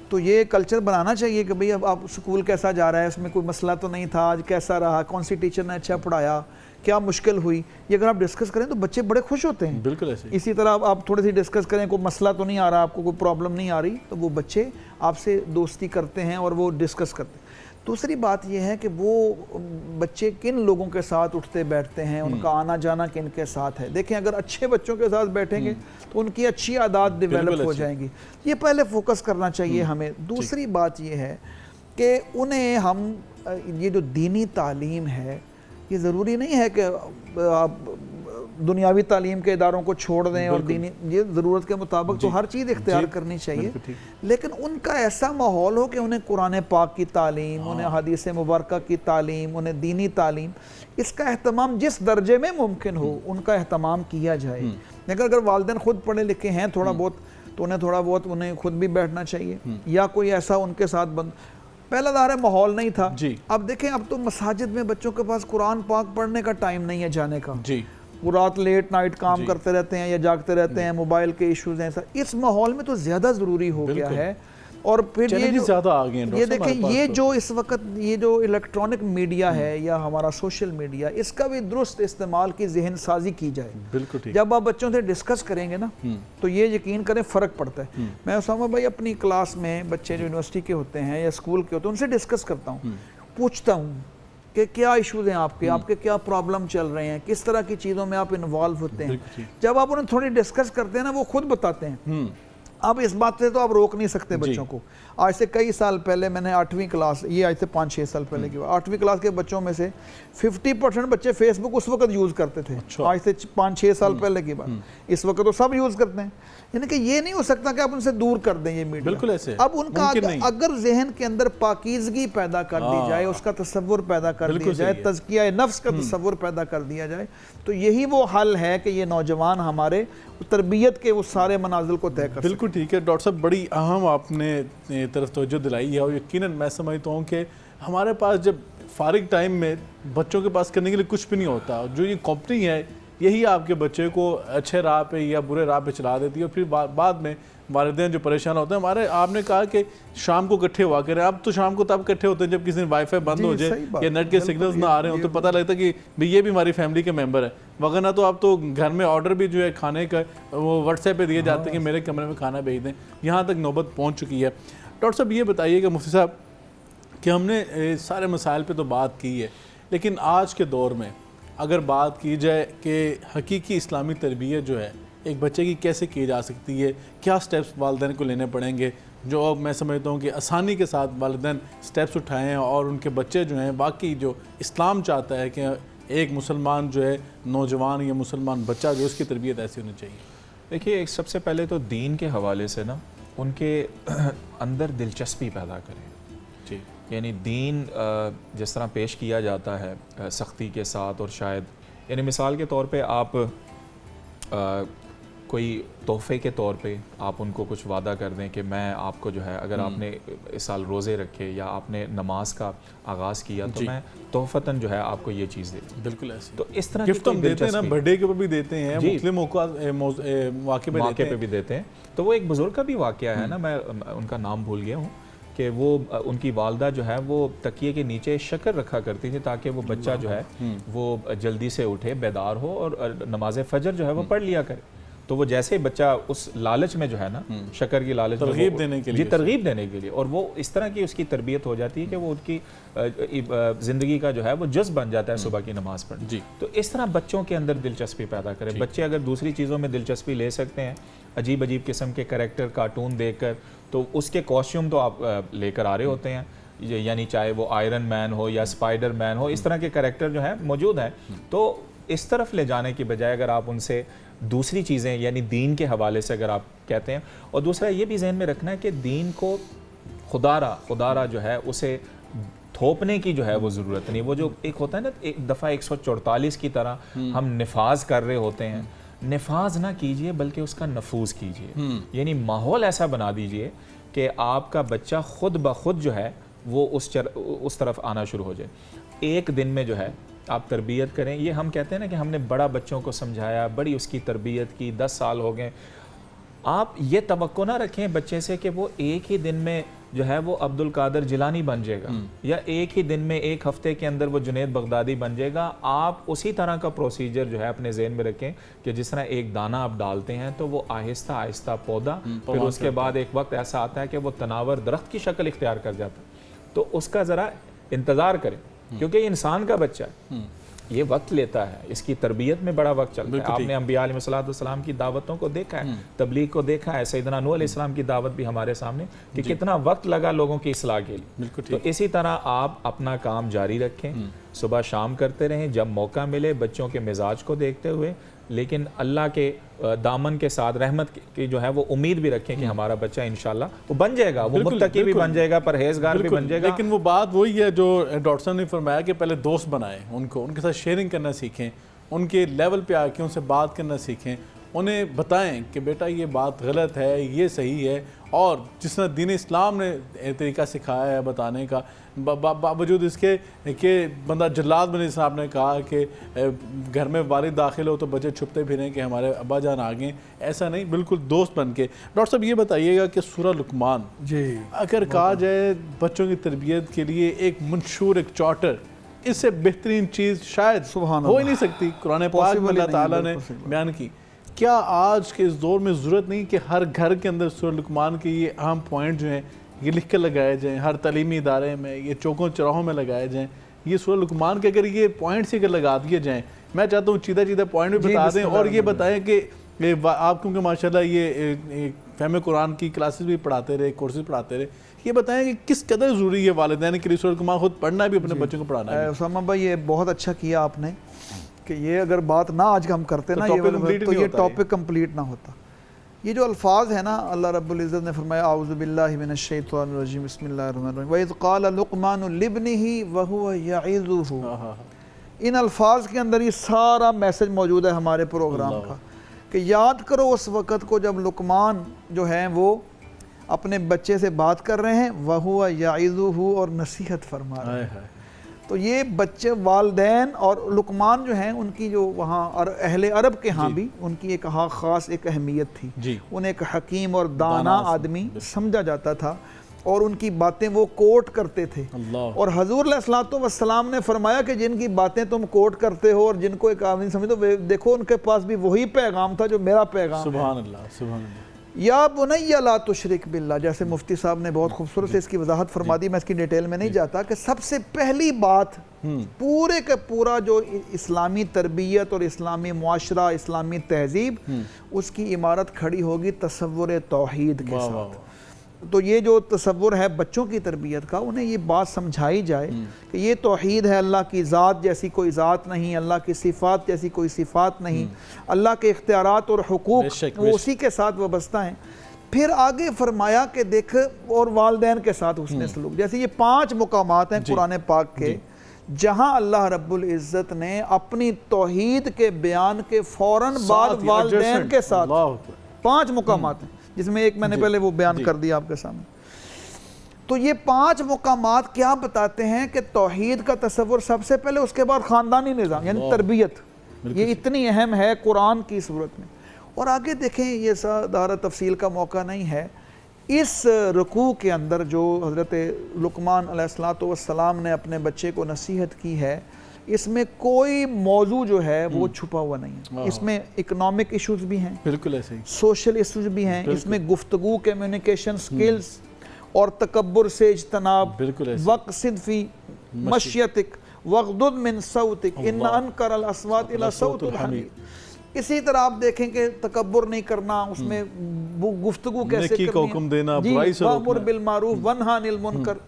تو یہ کلچر بنانا چاہیے کہ بھئی اب آپ اسکول کیسا جا رہا ہے، اس میں کوئی مسئلہ تو نہیں تھا، آج کیسا رہا، کون سی ٹیچر نے اچھا پڑھایا، کیا مشکل ہوئی. یہ اگر آپ ڈسکس کریں تو بچے بڑے خوش ہوتے ہیں. بالکل ایسے. اسی طرح آپ تھوڑی سی ڈسکس کریں، کوئی مسئلہ تو نہیں آ رہا آپ کو، کوئی پرابلم نہیں آ رہی، تو وہ بچے آپ سے دوستی کرتے ہیں اور وہ ڈسکس کرتے ہیں. دوسری بات یہ ہے کہ وہ بچے کن لوگوں کے ساتھ اٹھتے بیٹھتے ہیں، ان کا آنا جانا کن کے ساتھ ہے. دیکھیں اگر اچھے بچوں کے ساتھ بیٹھیں گے تو ان کی اچھی عادات ڈیولپ ہو جائیں گی. یہ پہلے فوکس کرنا چاہیے ہمیں. دوسری بات یہ ہے کہ انہیں ہم یہ جو دینی تعلیم ہے، یہ ضروری نہیں ہے کہ آپ دنیاوی تعلیم کے اداروں کو چھوڑ دیں اور دینی، یہ ضرورت کے مطابق تو ہر چیز اختیار کرنی چاہیے، لیکن ان کا ایسا ماحول ہو کہ انہیں قرآن پاک کی تعلیم، انہیں حدیث مبارکہ کی تعلیم، انہیں دینی تعلیم، اس کا اہتمام جس درجے میں ممکن ہو ان کا اہتمام کیا جائے. لیکن اگر والدین خود پڑھے لکھے ہیں تھوڑا بہت تو انہیں تھوڑا بہت انہیں خود بھی بیٹھنا چاہیے، یا کوئی ایسا ان کے ساتھ پہلا ظاہر ہے ماحول نہیں تھا. اب دیکھیں اب تو مساجد میں بچوں کے پاس قرآن پاک پڑھنے کا ٹائم نہیں ہے جانے کا. وہ رات لیٹ نائٹ کام کرتے رہتے ہیں یا جاگتے رہتے ہیں, موبائل کے ایشوز ہیں. اس ماحول میں تو زیادہ ضروری ہو گیا ہے. اور پھر یہ دیکھیں, یہ جو اس وقت یہ جو الیکٹرانک میڈیا ہے یا ہمارا سوشل میڈیا, اس کا بھی درست استعمال کی ذہن سازی کی جائے. بالکل جب آپ بچوں سے ڈسکس کریں گے نا تو یہ یقین کریں فرق پڑتا ہے. میں اسامہ بھائی اپنی کلاس میں بچے جو یونیورسٹی کے ہوتے ہیں یا اسکول کے ہوتے ہیں ان سے ڈسکس کرتا ہوں, پوچھتا ہوں کہ کیا ایشوز ہیں آپ کے کیا پرابلم چل رہے ہیں, کس طرح کی چیزوں میں آپ انوالو ہوتے ہیں. جب آپ انہیں تھوڑی ڈسکس کرتے ہیں نا وہ خود بتاتے ہیں. اب اس بات سے تو آپ روک نہیں سکتے بچوں کو. آج سے کئی سال پہلے میں نے 8ویں کلاس, یہ آج سے 5-6 سال پہلے کی بات, 8ویں کلاس کے بچوں میں سے 50% بچے فیس بک اس وقت یوز کرتے تھے. آج سے 5-6 سال پہلے کی بات. اس وقت تو سب یوز کرتے ہیں. یعنی کہ یہ نہیں ہو سکتا کہ آپ ان سے دور کر دیں یہ میڈیا. بالکل ایسے. اب ان کا اگر ذہن کے اندر پاکیزگی پیدا کر دی جائے, اس کا تصور پیدا کر دیا جائے, تزکیہ نفس کا تصور پیدا کر دیا جائے, تو یہی وہ حل ہے کہ یہ نوجوان ہمارے تربیت کے وہ سارے منازل کو طے کر سکیں. بالکل ٹھیک ہے ڈاکٹر صاحب, بڑی اہم آپ نے طرف توجہ دلائی ہے. اور یقیناً میں سمجھتا ہوں کہ ہمارے پاس جب فارغ ٹائم میں بچوں کے پاس کرنے کے لیے کچھ بھی نہیں ہوتا, جو یہ کمپنی ہے یہی آپ کے بچے کو اچھے راہ پہ یا برے راہ پہ چلا دیتی ہے. اور پھر بعد میں والدین جو پریشان ہوتے ہیں. آپ نے کہا کہ شام کو اکٹھے ہوا کریں. اب تو شام کو تب اکٹھے ہوتے ہیں جب کسی دن وائی فائی بند ہو جائے یا نیٹ کے سگنلز نہ آ رہے ہوں, تو پتہ لگتا ہے کہ بھئی یہ بھی ہماری فیملی کے ممبر ہے. وغیرہ تو اب تو گھر میں آرڈر بھی جو ہے کھانے کا وہ واٹس ایپ پہ دیے جاتے ہیں کہ میرے کمرے میں کھانا بھیج دیں. یہاں تک نوبت پہنچ چکی ہے. ڈاکٹر صاحب یہ بتائیے کہ مفتی صاحب کہ ہم نے سارے مسائل پہ تو بات کی ہے, لیکن آج کے دور میں اگر بات کی جائے کہ حقیقی اسلامی تربیت جو ہے ایک بچے کی کیسے کی جا سکتی ہے, کیا سٹیپس والدین کو لینے پڑیں گے, جو اب میں سمجھتا ہوں کہ آسانی کے ساتھ والدین سٹیپس اٹھائیں اور ان کے بچے جو ہیں باقی جو اسلام چاہتا ہے کہ ایک مسلمان جو ہے نوجوان یا مسلمان بچہ جو اس کی تربیت ایسی ہونی چاہیے. دیکھیے, ایک سب سے پہلے تو دین کے حوالے سے نا ان کے اندر دلچسپی پیدا کریں. جی, یعنی دین جس طرح پیش کیا جاتا ہے سختی کے ساتھ, اور شاید یعنی مثال کے طور پہ آپ کوئی تحفے کے طور پہ آپ ان کو کچھ وعدہ کر دیں کہ میں آپ کو جو ہے اگر آپ نے اس سال روزے رکھے یا آپ نے نماز کا آغاز کیا تو میں تحفتاً جو ہے آپ کو یہ چیز دے دوں. بالکل ایسے. تو اس طرح گفٹ ہم دیتے ہیں نا, برتھ ڈے کے اوپر بھی دیتے ہیں, مختلف واقعے پہ بھی دیتے ہیں. تو وہ ایک بزرگ کا بھی واقعہ ہے نا, میں ان کا نام بھول گیا ہوں, کہ وہ ان کی والدہ جو ہے وہ تکیے کے نیچے شکر رکھا کرتی تھی تاکہ وہ بچہ جو ہے وہ جلدی سے اٹھے, بیدار ہو اور نماز فجر جو ہے وہ پڑھ لیا کرے. تو وہ جیسے ہی بچہ اس لالچ میں جو ہے نا, شکر کی لالچ میں ترغیب دینے کے لیے, ترغیب دینے کے لیے, اور وہ اس طرح کی اس کی تربیت ہو جاتی ہے کہ وہ ان کی زندگی کا جو ہے وہ جذب بن جاتا ہے صبح کی نماز پڑھنا. تو اس طرح بچوں کے اندر دلچسپی پیدا کرے. بچے اگر دوسری چیزوں میں دلچسپی لے سکتے ہیں, عجیب عجیب قسم کے کریکٹر کارٹون دیکھ کر, تو اس کے کاسٹیوم تو آپ لے کر آ رہے ہوتے ہیں, یعنی چاہے وہ آئرن مین ہو یا اسپائڈر مین ہو, اس طرح کے کریکٹر جو ہیں موجود ہیں. تو اس طرف لے جانے کی بجائے اگر آپ ان سے دوسری چیزیں یعنی دین کے حوالے سے اگر آپ کہتے ہیں, اور دوسرا یہ بھی ذہن میں رکھنا ہے کہ دین کو خدا را جو ہے اسے تھوپنے کی جو ہے وہ ضرورت نہیں. وہ جو ایک ہوتا ہے نا, ایک دفعہ 144 کی طرح ہم نفاذ کر رہے ہوتے ہیں, نفاذ نہ کیجئے بلکہ اس کا نفوذ کیجئے. یعنی ماحول ایسا بنا دیجئے کہ آپ کا بچہ خود بخود جو ہے وہ اس طرف آنا شروع ہو جائے. ایک دن میں جو ہے آپ تربیت کریں. یہ ہم کہتے ہیں نا کہ ہم نے بڑا بچوں کو سمجھایا, بڑی اس کی تربیت کی, 10 سال ہو گئے. آپ یہ توقع نہ رکھیں بچے سے کہ وہ ایک ہی دن میں جو ہے وہ عبد القادر جیلانی بن جائے گا, یا ایک ہی دن میں ایک ہفتے کے اندر وہ جنید بغدادی بن جائے گا. آپ اسی طرح کا پروسیجر جو ہے اپنے ذہن میں رکھیں کہ جس طرح ایک دانہ آپ ڈالتے ہیں تو وہ آہستہ آہستہ پودا, پھر اس کے بعد ایک وقت ایسا آتا ہے کہ وہ تناور درخت کی شکل اختیار کر جاتا ہے. تو اس کا ذرا انتظار کریں, کیونکہ یہ انسان کا بچہ ہے, یہ وقت لیتا ہے, اس کی تربیت میں بڑا وقت چلتا ہے. آپ نے انبیاء علیہ السلام کی دعوتوں کو دیکھا ہے, تبلیغ کو دیکھا ہے. سیدنا نوح علیہ السلام کی دعوت بھی ہمارے سامنے کہ کتنا وقت لگا لوگوں کی اصلاح کے لیے. تو اسی طرح آپ اپنا کام جاری رکھیں, صبح شام کرتے رہیں, جب موقع ملے بچوں کے مزاج کو دیکھتے ہوئے, لیکن اللہ کے دامن کے ساتھ رحمت کی جو ہے وہ امید بھی رکھیں کہ ہمارا بچہ انشاءاللہ وہ بن جائے گا, وہ متقی بھی بن جائے گا, پرہیزگار بھی بن جائے گا. لیکن وہ بات وہی ہے جو ڈاکٹر صاحب نے فرمایا کہ پہلے دوست بنائیں, ان کے ساتھ شیئرنگ کرنا سیکھیں, ان کے لیول پہ آ کے ان سے بات کرنا سیکھیں, انہیں بتائیں کہ بیٹا یہ بات غلط ہے، یہ صحیح ہے، اور جس طرح دین اسلام نے طریقہ سکھایا ہے بتانے کا، باوجود اس کے کہ بندہ جلاد بنے، جس آپ نے کہا کہ گھر میں والد داخل ہو تو بچے چھپتے پھریں کہ ہمارے ابا جان آ گئے، ایسا نہیں، بالکل دوست بن کے۔ ڈاکٹر صاحب یہ بتائیے گا کہ سورہ لقمان اگر کہا جائے بچوں کی تربیت کے لیے ایک منشور، ایک چارٹر، اس سے بہترین چیز شاید ہو ہی نہیں سکتی، قرآن پاک میں اللہ تعالیٰ نے بیان کی۔ کیا آج کے اس دور میں ضرورت نہیں کہ ہر گھر کے اندر سورہ لقمان کے یہ اہم پوائنٹ جو ہیں یہ لکھ کر لگائے جائیں، ہر تعلیمی ادارے میں، یہ چوکوں چراہوں میں لگائے جائیں، یہ سورہ لقمان کے اگر یہ پوائنٹس اگر لگا دیے جائیں؟ میں چاہتا ہوں چیدہ پوائنٹ بھی بتا دیں، اور یہ بتائیں کہ آپ کیونکہ ماشاءاللہ یہ فہم قرآن کی کلاسز بھی پڑھاتے رہے، کورسز پڑھاتے رہے، یہ بتائیں کہ کس قدر ضروری ہے والدین کے لیے سورہ لقمان خود پڑھنا بھی، اپنے بچوں کو پڑھانا بھی؟ اسامہ بھائی یہ بہت اچھا کیا آپ نے کہ یہ اگر بات نہ آج ہم کرتے نا تو یہ ٹاپک کمپلیٹ نہ ہوتا۔ یہ جو الفاظ ہیں نا، اللہ رب العزت نے فرمایا اعوذ باللہ من الشیطان الرجیم بسم اللہ الرحمن الرحیم وَإِذْ قَالَ لُقْمَانُ لِابْنِهِ وَهُوَ يَعِظُهُ، ان الفاظ کے اندر یہ سارا میسج موجود ہے ہمارے پروگرام کا، کہ یاد کرو اس وقت کو جب لقمان جو ہیں وہ اپنے بچے سے بات کر رہے ہیں، وَهُوَ يَعِظُهُ، اور نصیحت فرما رہے ہیں۔ تو یہ بچے، والدین اور لقمان جو ہیں ان کی جو وہاں اہل عرب کے ہاں بھی ان کی ایک خاص ایک اہمیت تھی، انہیں ایک حکیم اور دانا آدمی سمجھا جاتا تھا، اور ان کی باتیں وہ کوٹ کرتے تھے۔ اور حضور علیہ السلام نے فرمایا کہ جن کی باتیں تم کوٹ کرتے ہو اور جن کو ایک آمین سمجھتے ہو، دیکھو ان کے پاس بھی وہی پیغام تھا جو میرا پیغام ہے۔ سبحان اللہ، سبحان اللہ۔ یا بنی لا تشرک باللہ، جیسے مفتی صاحب نے بہت خوبصورت سے اس کی وضاحت فرما دی، میں اس کی ڈیٹیل میں نہیں جاتا، کہ سب سے پہلی بات پورے کا پورا جو اسلامی تربیت اور اسلامی معاشرہ، اسلامی تہذیب، اس کی عمارت کھڑی ہوگی تصور توحید کے ساتھ۔ تو یہ جو تصور ہے بچوں کی تربیت کا، انہیں یہ بات سمجھائی جائے کہ یہ توحید ہے، اللہ کی ذات جیسی کوئی ذات نہیں، اللہ کی صفات جیسی کوئی صفات نہیں، اللہ کے اختیارات اور حقوق وہ اسی کے ساتھ وابستہ ہیں۔ پھر آگے فرمایا کہ دیکھ، اور والدین کے ساتھ حسن سلوک، جیسے یہ 5 مقامات ہیں قرآن پاک کے جہاں اللہ رب العزت نے اپنی توحید کے بیان کے فوراً بعد والدین کے ساتھ 5 مقامات ہیں، جس میں ایک میں نے پہلے وہ بیان کر دیا آپ کے سامنے۔ تو یہ 5 مقامات کیا بتاتے ہیں کہ توحید کا تصور سب سے پہلے، اس کے بعد خاندانی نظام یعنی تربیت، یہ اتنی اہم ہے قرآن کی صورت میں۔ اور آگے دیکھیں، یہ سارا تفصیل کا موقع نہیں ہے، اس رکوع کے اندر جو حضرت لقمان علیہ السلام نے اپنے بچے کو نصیحت کی ہے، اس میں کوئی موضوع جو ہے وہ چھپا ہوا نہیں ہے۔ اس میں اکنامک ایشوز بھی ہیں، بالکل ایسے ہی سوشل ایشوز بھی ہیں، اس میں گفتگو، کمیونیکیشن سکلز اور تکبر سے اجتناب، وقصد فی مشیتک وغضض من صوتک ان انکر الاصوات الی صوت الحمیر۔ اسی طرح آپ دیکھیں کہ تکبر نہیں کرنا، اس میں گفتگو کیسے کرنی ہے، نیکی کا حکم دینا، برائی سے روکنا، وامر بالمعروف ونہی عن المنکر،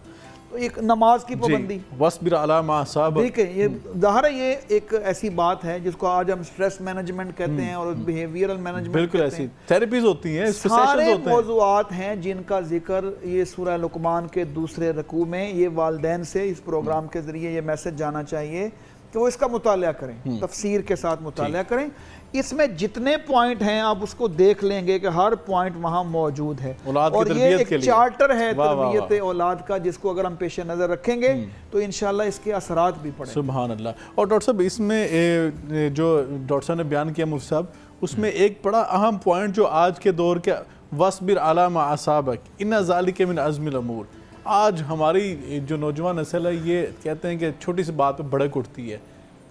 ایک نماز کی پابندی، وَاصْبِرْ عَلَىٰ مَا أَصَابَكَ۔ دیکھیں یہ ظاہر ہے، یہ ایک ایسی بات ہے جس کو آج ہم سٹریس مینجمنٹ کہتے ہیں اور بیہیویئرل مینجمنٹ، بالکل ایسی تھیراپیز ہوتی ہیں، سارے موضوعات ہیں جن کا ذکر یہ سورہ لقمان کے دوسرے رکوع میں، یہ والدین سے اس پروگرام کے ذریعے یہ میسج جانا چاہیے کہ وہ اس کا مطالعہ کریں، تفسیر کے ساتھ مطالعہ کریں۔ اس میں جتنے پوائنٹ ہیں آپ اس کو دیکھ لیں گے کہ ہر پوائنٹ وہاں موجود ہے، اور یہ ایک چارٹر ہے تربیت اولاد کا، جس کو اگر ہم پیش نظر رکھیں گے تو انشاءاللہ اس کے اثرات بھی پڑیں۔ سبحان اللہ۔ اور ڈاکٹر صاحب اس میں جو ڈاکٹر صاحب نے بیان کیا مفتی صاحب، اس میں ایک بڑا اہم پوائنٹ جو آج کے دور کے وَاصْبِرْ عَلَىٰ مَا أَصَابَكَ إِنَّ ذَلِكَ مِنْ عَزْمِ الْأُمُورِ، آج ہماری جو نوجوان نسل ہے یہ کہتے ہیں کہ چھوٹی سی بات پہ بھڑک اٹھتی ہے،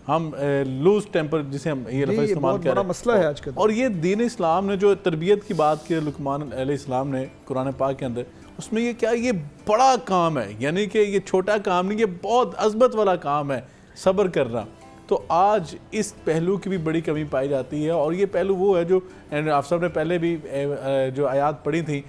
ہم لوز ٹیمپر جسے ہم یہ لفظ استعمال کر رہے ہیں، مسئلہ ہے آج کا۔ اور یہ دین اسلام نے جو تربیت کی بات کی لقمان علیہ السلام نے قرآن پاک کے اندر، اس میں یہ کیا، یہ بڑا کام ہے، یعنی کہ یہ چھوٹا کام نہیں، یہ بہت عظمت والا کام ہے، صبر کرنا۔ تو آج اس پہلو کی بھی بڑی کمی پائی جاتی ہے، اور یہ پہلو وہ ہے جو آپ صاحب نے پہلے بھی جو آیات پڑھی تھیں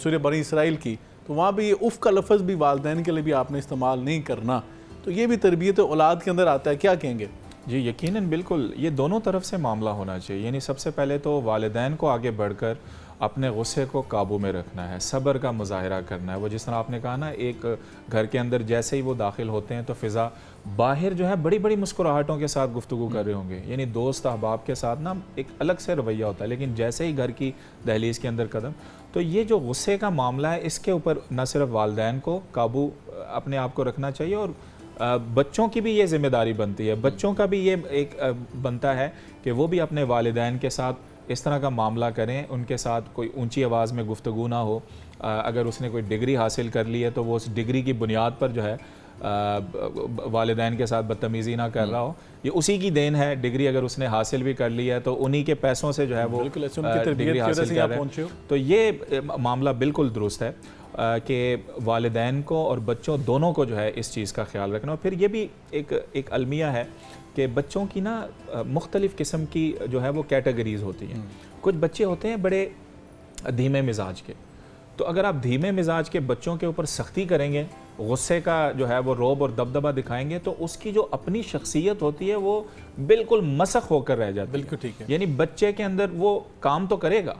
سورہ بنی اسرائیل کی، تو وہاں بھی یہ اف کا لفظ بھی والدین کے لیے بھی آپ نے استعمال نہیں کرنا، تو یہ بھی تربیت اولاد کے اندر آتا ہے، کیا کہیں گے؟ جی یقیناً بالکل، یہ دونوں طرف سے معاملہ ہونا چاہیے، یعنی سب سے پہلے تو والدین کو آگے بڑھ کر اپنے غصے کو قابو میں رکھنا ہے، صبر کا مظاہرہ کرنا ہے. وہ جس طرح آپ نے کہا نا، ایک گھر کے اندر جیسے ہی وہ داخل ہوتے ہیں تو فضا باہر جو ہے بڑی بڑی مسکراہٹوں کے ساتھ گفتگو کر رہے ہوں گے، یعنی دوست احباب کے ساتھ نا ایک الگ سے رویہ ہوتا ہے. لیکن جیسے ہی گھر کی دہلیز کے اندر قدم، تو یہ جو غصے کا معاملہ ہے اس کے اوپر نہ صرف والدین کو قابو اپنے آپ کو رکھنا چاہیے، اور بچوں کی بھی یہ ذمہ داری بنتی ہے. بچوں کا بھی یہ ایک بنتا ہے کہ وہ بھی اپنے والدین کے ساتھ اس طرح کا معاملہ کریں، ان کے ساتھ کوئی اونچی آواز میں گفتگو نہ ہو. اگر اس نے کوئی ڈگری حاصل کر لی ہے تو وہ اس ڈگری کی بنیاد پر جو ہے والدین کے ساتھ بدتمیزی نہ کر رہا ہو. یہ اسی کی دین ہے، ڈگری اگر اس نے حاصل بھی کر لی ہے تو انہی کے پیسوں سے جو ہے وہ ڈگری حاصل کر رہے ہیں. تو یہ معاملہ بالکل درست ہے کہ والدین کو اور بچوں دونوں کو جو ہے اس چیز کا خیال رکھنا. اور پھر یہ بھی ایک المیہ ہے کہ بچوں کی نا مختلف قسم کی جو ہے وہ کیٹیگریز ہوتی ہیں. کچھ بچے ہوتے ہیں بڑے دھیمے مزاج کے، تو اگر آپ دھیمے مزاج کے بچوں کے اوپر سختی کریں گے، غصے کا جو ہے وہ روب اور دبدبہ دکھائیں گے، تو اس کی جو اپنی شخصیت ہوتی ہے وہ بالکل مسخ ہو کر رہ جاتی ہے. بالکل ٹھیک ہے. یعنی بچے کے اندر وہ کام تو کرے گا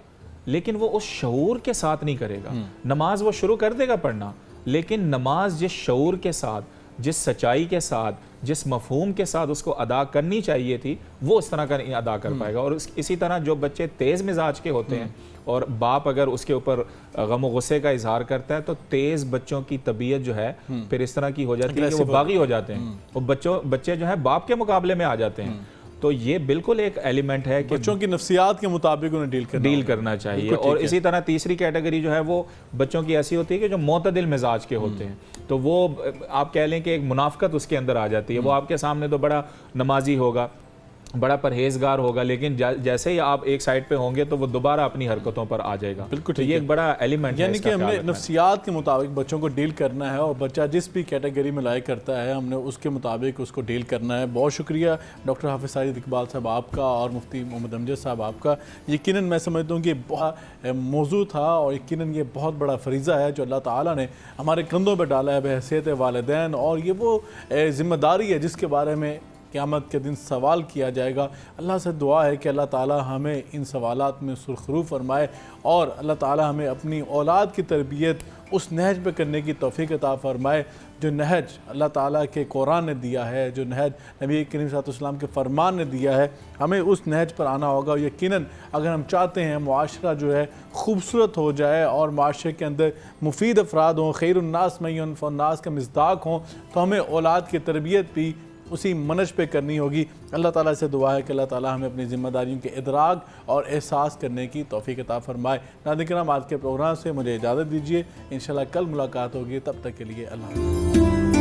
لیکن وہ اس شعور کے ساتھ نہیں کرے گا. نماز وہ شروع کر دے گا پڑھنا، لیکن نماز جس شعور کے ساتھ، جس سچائی کے ساتھ، جس مفہوم کے ساتھ اس کو ادا کرنی چاہیے تھی، وہ اس طرح کا نہیں ادا کر پائے گا. اور اسی طرح جو بچے تیز مزاج کے ہوتے ہیں اور باپ اگر اس کے اوپر غم و غصے کا اظہار کرتا ہے تو تیز بچوں کی طبیعت جو ہے پھر اس طرح کی ہو جاتی ہے کہ وہ باغی ہو جاتے ہیں، وہ بچے جو ہے باپ کے مقابلے میں آ جاتے ہیں. تو یہ بالکل ایک ایلیمنٹ ہے کہ بچوں کی نفسیات کے مطابق انہیں ڈیل کرنا چاہیے. اور اسی طرح تیسری کیٹیگری جو ہے وہ بچوں کی ایسی ہوتی ہے کہ جو معتدل مزاج کے ہوتے ہیں. تو وہ آپ کہہ لیں کہ ایک منافقت اس کے اندر آ جاتی ہے. وہ آپ کے سامنے تو بڑا نمازی ہوگا، بڑا پرہیزگار ہوگا، لیکن جیسے ہی آپ ایک سائڈ پہ ہوں گے تو وہ دوبارہ اپنی حرکتوں پر آ جائے گا. بالکل یہ ایک بڑا ایلیمنٹ ہے. یعنی کہ ہم نے نفسیات کے مطابق بچوں کو ڈیل کرنا ہے، اور بچہ جس بھی کیٹیگری میں لائق کرتا ہے ہم نے اس کے مطابق اس کو ڈیل کرنا ہے. بہت شکریہ ڈاکٹر حافظ ساجد اقبال صاحب آپ کا اور مفتی محمد امجد صاحب آپ کا. یقیناً میں سمجھتا ہوں کہ بہت موضوع تھا اور یقیناً یہ بہت بڑا فریضہ ہے جو اللہ تعالیٰ نے ہمارے کندھوں پہ ڈالا ہے بحیثیت والدین، اور یہ وہ ذمہ داری ہے جس کے بارے میں قیامت کے دن سوال کیا جائے گا. اللہ سے دعا ہے کہ اللہ تعالیٰ ہمیں ان سوالات میں سرخرو فرمائے، اور اللہ تعالیٰ ہمیں اپنی اولاد کی تربیت اس نہج پہ کرنے کی توفیق عطا فرمائے جو نہج اللہ تعالیٰ کے قرآن نے دیا ہے، جو نہج نبی کریم صلی اللہ علیہ وسلم کے فرمان نے دیا ہے. ہمیں اس نہج پر آنا ہوگا. یقیناً اگر ہم چاہتے ہیں معاشرہ جو ہے خوبصورت ہو جائے اور معاشرے کے اندر مفید افراد ہوں، خیر الناس من ینفع الناس کا مصداق ہوں، تو ہمیں اولاد کی تربیت بھی اسی منج پہ کرنی ہوگی. اللہ تعالیٰ سے دعا ہے کہ اللہ تعالیٰ ہمیں اپنی ذمہ داریوں کے ادراک اور احساس کرنے کی توفیق عطا فرمائے. ناظرین کرام، آج کے پروگرام سے مجھے اجازت دیجیے. انشاءاللہ کل ملاقات ہوگی. تب تک کے لیے اللہ حافظ.